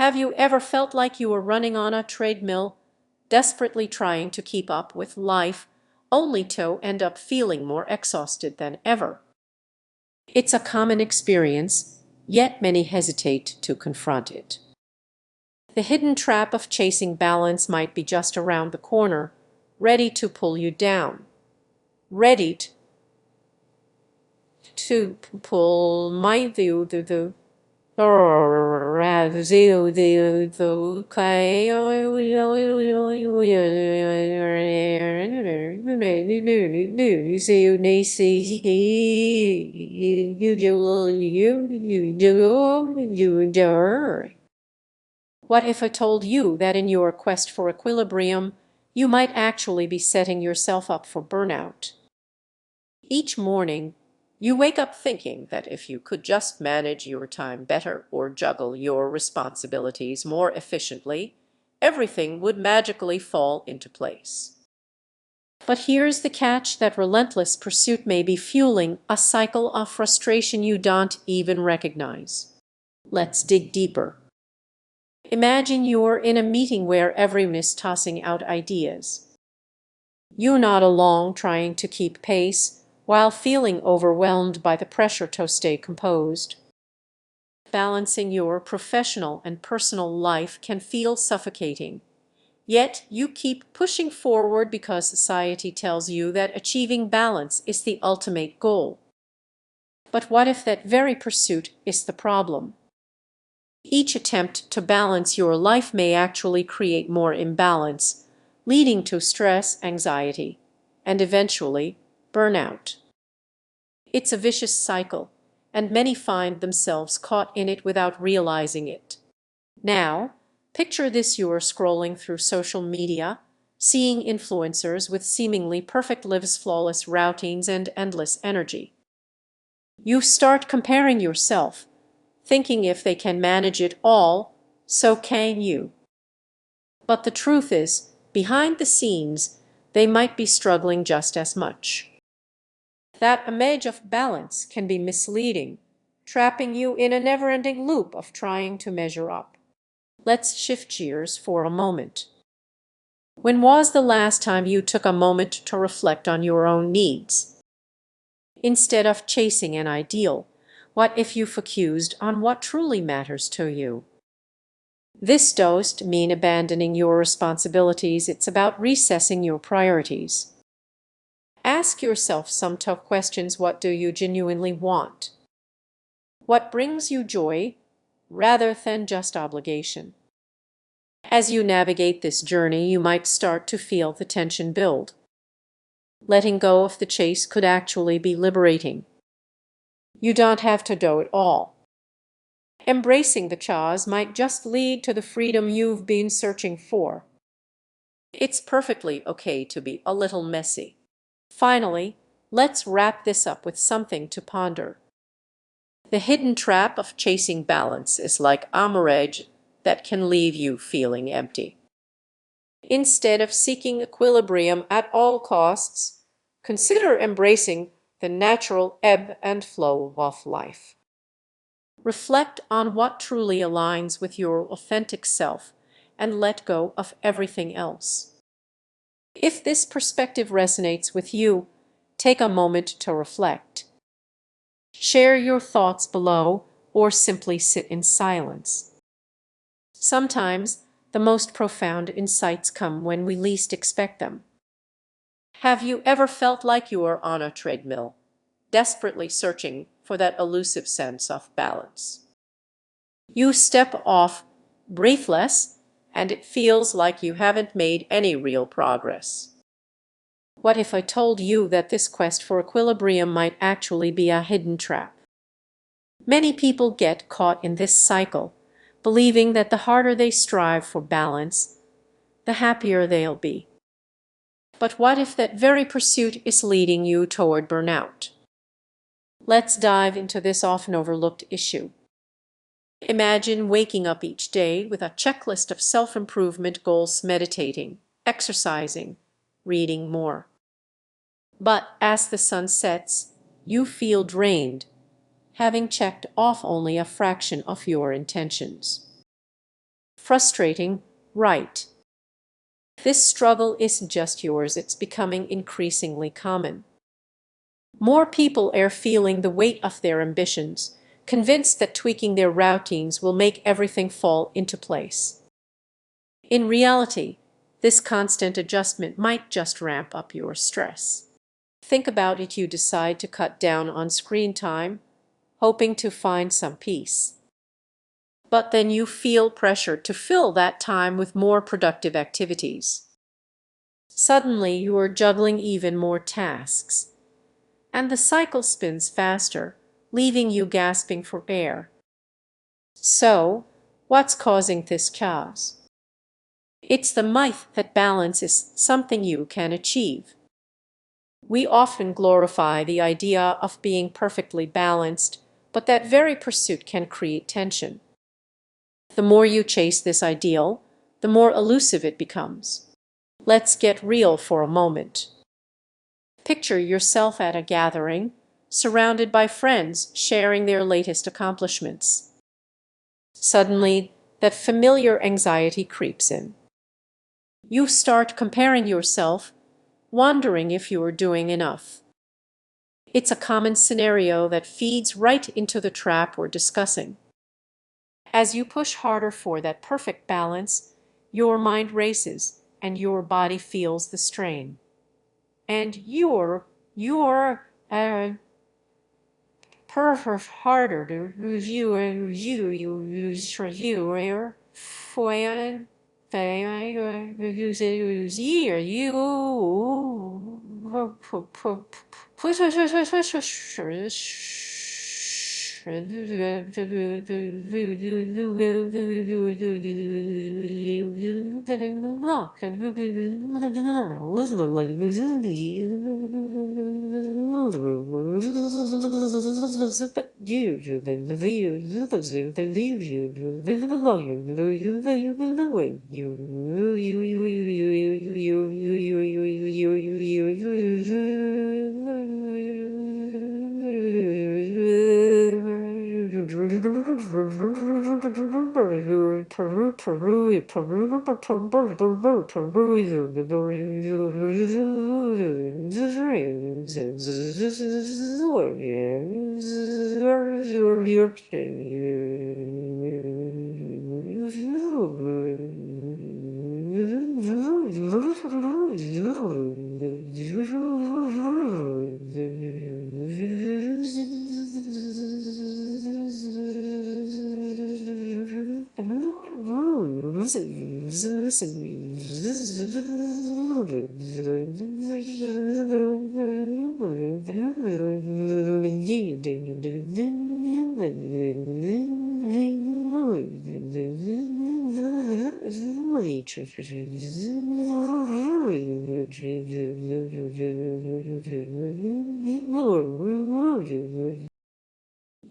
Have you ever felt like you were running on a treadmill, desperately trying to keep up with life, only to end up feeling more exhausted than ever? It's a common experience, yet many hesitate to confront it. The hidden trap of chasing balance might be just around the corner, ready to pull you down, ready to pull my view the What if I told you that in your quest for equilibrium, you might actually be setting yourself up for burnout? Each morning, you wake up thinking that if you could just manage your time better or juggle your responsibilities more efficiently, everything would magically fall into place. But here's the catch: that relentless pursuit may be fueling a cycle of frustration you don't even recognize. Let's dig deeper. Imagine you're in a meeting where everyone is tossing out ideas. You nod along, trying to keep pace, while feeling overwhelmed by the pressure to stay composed. Balancing your professional and personal life can feel suffocating, yet you keep pushing forward because society tells you that achieving balance is the ultimate goal. But what if that very pursuit is the problem? Each attempt to balance your life may actually create more imbalance, leading to stress, anxiety, and eventually burnout. It's a vicious cycle, and many find themselves caught in it without realizing it. Now, picture this: you're scrolling through social media, seeing influencers with seemingly perfect lives, flawless routines, and endless energy. You start comparing yourself, thinking if they can manage it all, so can you. But the truth is, behind the scenes, they might be struggling just as much. That image of balance can be misleading, trapping you in a never-ending loop of trying to measure up. Let's shift gears for a moment. When was the last time you took a moment to reflect on your own needs? Instead of chasing an ideal, what if you focused on what truly matters to you? This doesn't mean abandoning your responsibilities, it's about reassessing your priorities. Ask yourself some tough questions: what do you genuinely want? What brings you joy, rather than just obligation? As you navigate this journey, you might start to feel the tension build. Letting go of the chase could actually be liberating. You don't have to do it all. Embracing the chaos might just lead to the freedom you've been searching for. It's perfectly okay to be a little messy. Finally, let's wrap this up with something to ponder. The hidden trap of chasing balance is like a mirage that can leave you feeling empty. Instead of seeking equilibrium at all costs, consider embracing the natural ebb and flow of life. Reflect on what truly aligns with your authentic self and let go of everything else. If this perspective resonates with you, take a moment to reflect. Share your thoughts below or simply sit in silence. Sometimes the most profound insights come when we least expect them. Have you ever felt like you are on a treadmill, desperately searching for that elusive sense of balance? You step off, breathless, and it feels like you haven't made any real progress. What if I told you that this quest for equilibrium might actually be a hidden trap? Many people get caught in this cycle, believing that the harder they strive for balance, the happier they'll be. But what if that very pursuit is leading you toward burnout? Let's dive into this often overlooked issue. Imagine waking up each day with a checklist of self-improvement goals: meditating, exercising, reading more. But as the sun sets, you feel drained, having checked off only a fraction of your intentions. Frustrating, right? This struggle isn't just yours, it's becoming increasingly common. More people are feeling the weight of their ambitions, convinced that tweaking their routines will make everything fall into place. In reality, this constant adjustment might just ramp up your stress. Think about it: you decide to cut down on screen time, hoping to find some peace. But then you feel pressure to fill that time with more productive activities. Suddenly you are juggling even more tasks, and the cycle spins faster, leaving you gasping for air. So, what's causing this chaos? It's the myth that balance is something you can achieve. We often glorify the idea of being perfectly balanced, but that very pursuit can create tension. The more you chase this ideal, the more elusive it becomes. Let's get real for a moment. Picture yourself at a gathering, surrounded by friends sharing their latest accomplishments. Suddenly, that familiar anxiety creeps in. You start comparing yourself, wondering if you are doing enough. It's a common scenario that feeds right into the trap we're discussing. As you push harder for that perfect balance, your mind races and your body feels the strain. And you're perfect harder to review and review you use for you or for year you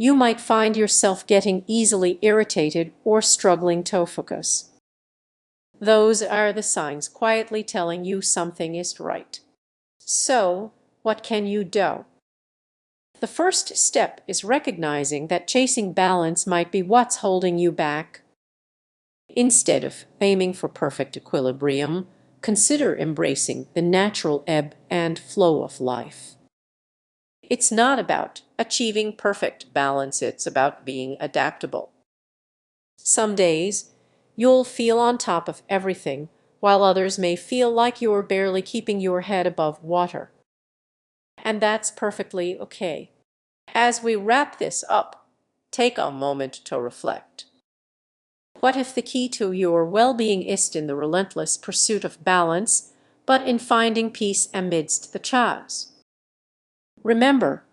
You might find yourself getting easily irritated or struggling to focus. Those are the signs quietly telling you something is right. So, what can you do? The first step is recognizing that chasing balance might be what's holding you back. Instead of aiming for perfect equilibrium, consider embracing the natural ebb and flow of life. It's not about achieving perfect balance, it's about being adaptable. Some days, you'll feel on top of everything, while others may feel like you're barely keeping your head above water. And that's perfectly okay. As we wrap this up, take a moment to reflect. What if the key to your well-being isn't in the relentless pursuit of balance, but in finding peace amidst the chaos? Remember,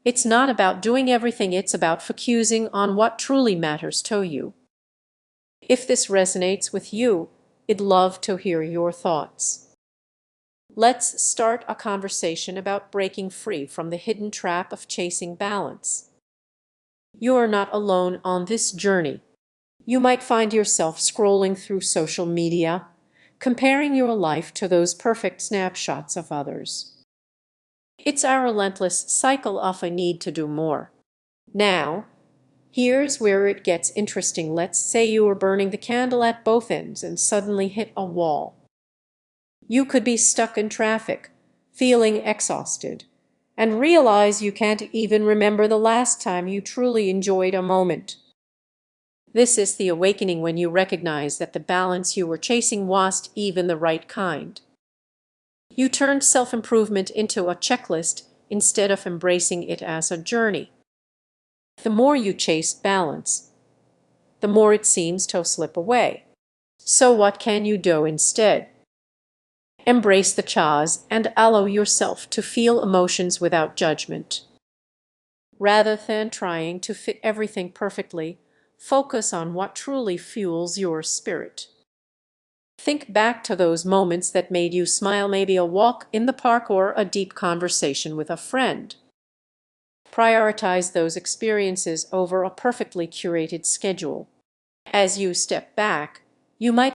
it's not about doing everything, it's about focusing on what truly matters to you. If this resonates with you, I'd love to hear your thoughts. Let's start a conversation about breaking free from the hidden trap of chasing balance. You are not alone on this journey. You might find yourself scrolling through social media, comparing your life to those perfect snapshots of others. It's our relentless cycle of a need to do more. Now, Here's where it gets interesting. Let's say you were burning the candle at both ends and suddenly hit a wall. You could be stuck in traffic, feeling exhausted, and realize you can't even remember the last time you truly enjoyed a moment. This is the awakening, when you recognize that the balance you were chasing wasn't even the right kind. You turned self-improvement into a checklist instead of embracing it as a journey. The more you chase balance, the more it seems to slip away. So what can you do instead? Embrace the chaos and allow yourself to feel emotions without judgment. Rather than trying to fit everything perfectly, focus on what truly fuels your spirit. Think back to those moments that made you smile, maybe a walk in the park or a deep conversation with a friend. Prioritize those experiences over a perfectly curated schedule. As you step back, you might